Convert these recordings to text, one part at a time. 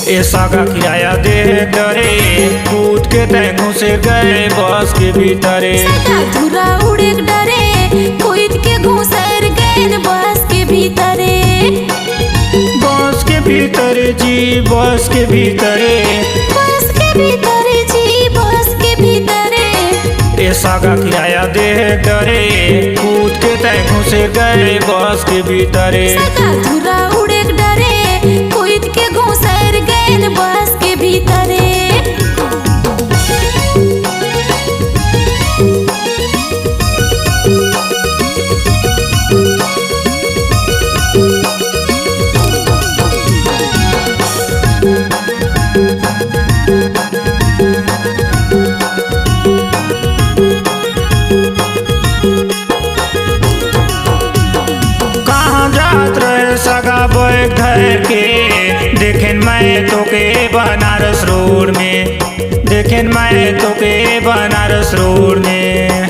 ऐसा का किराया दे डरे, कूद के तय घुसे गए बस के भीतरे। धुरा उड़े डरे, कूद के घुसर गए बस के भीतरे। बस के भीतरे जी, बस के भीतरे, बस के भीतरे जी, बस के भीतरे। ऐसा का किराया दे डरे, कूद के तय घुसे गए बस के भीतरे। धुरा उड़े डरे, कूद के घुसर गए बस के भीतरे। सगा बैग धर के देखें मैं तो के बनारस रोड में, देखें मैं तो के बनारस रोड में।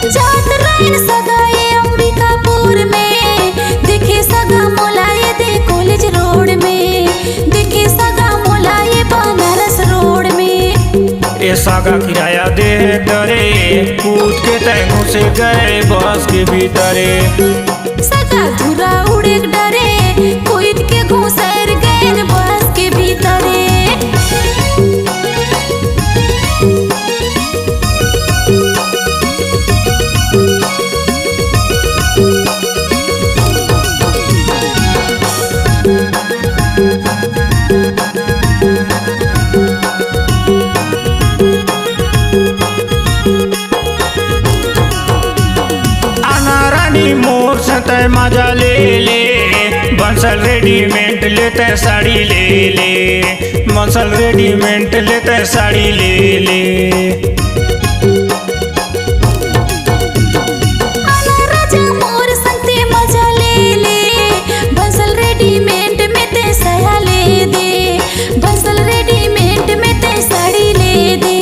जात रहे सगा ये अंबिकापुर में, देखे सगा मोलाये दे कॉलेज रोड में, देखे सगा मोलाये बनारस रोड में। ऐसा का किराया दे डरे, कूद के तय घुसे गए बस के भीतरे। सगा धुरा उड़े डरे, कूद के घुसर गए बस के भीतरे। मोर से तय मजा ले ले, बंसल रेडीमेड लेते साड़ी ले ले, बंसल रेडीमेड लेते साड़ी ले ले। राजा मोर संगते मजा ले ले, बंसल रेडीमेड में ते साया ले दे, बंसल रेडीमेड में ते साड़ी ले दे।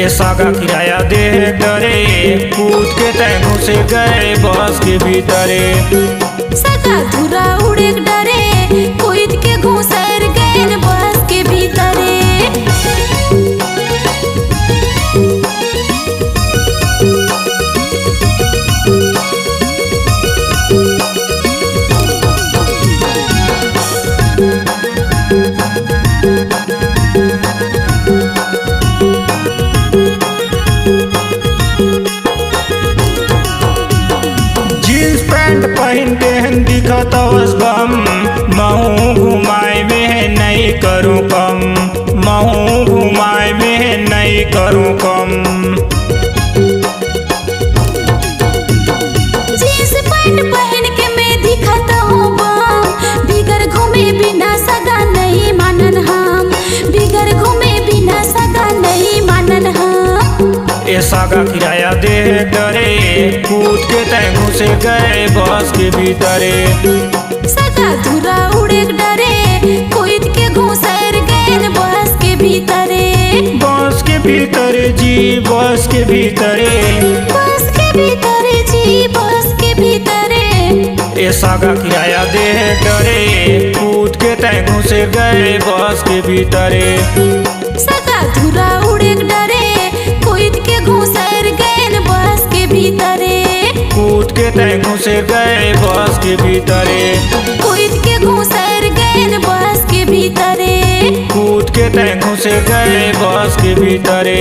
ऐसा का किराया दे डरे, कूद के तय घुसे गए बस के भीतरे। सगा धुरा उड़े डरे, कूद के घुसर गए बस के भीतरे। पहन के दिखत बम, महू घुमाए में नहीं करूँ कम, महू घुमाए में नहीं करूँ कम। जींस पैंट पहन के मैं दिखत हूँ बम, बिगर घूमे बिना सगा नहीं मानन हम, बिगर घूमे बिना सगा नहीं मानन हम। ऐसा का किराया दे डरे, कूद के तय घुसे गए बस के भीतरे। सगा धुरा उड़े डरे, कूद के घुसर गए बस के भीतरे। बस के भीतरे जी, बस के भीतरे, बस के भीतरे जी, बस के भीतरे। ऐसा का किराया दे डरे, कूद के तय घुसे गए बस के भीतरे। सगा धुरा उड़े डरे, कूद के घुसर गए बस के भीतरे। कूद के तय घुसे गए बस के भीतरे, कूद के घुसर गए बस के भीतरे, कूद के तय घुसे गए बस के भीतरे।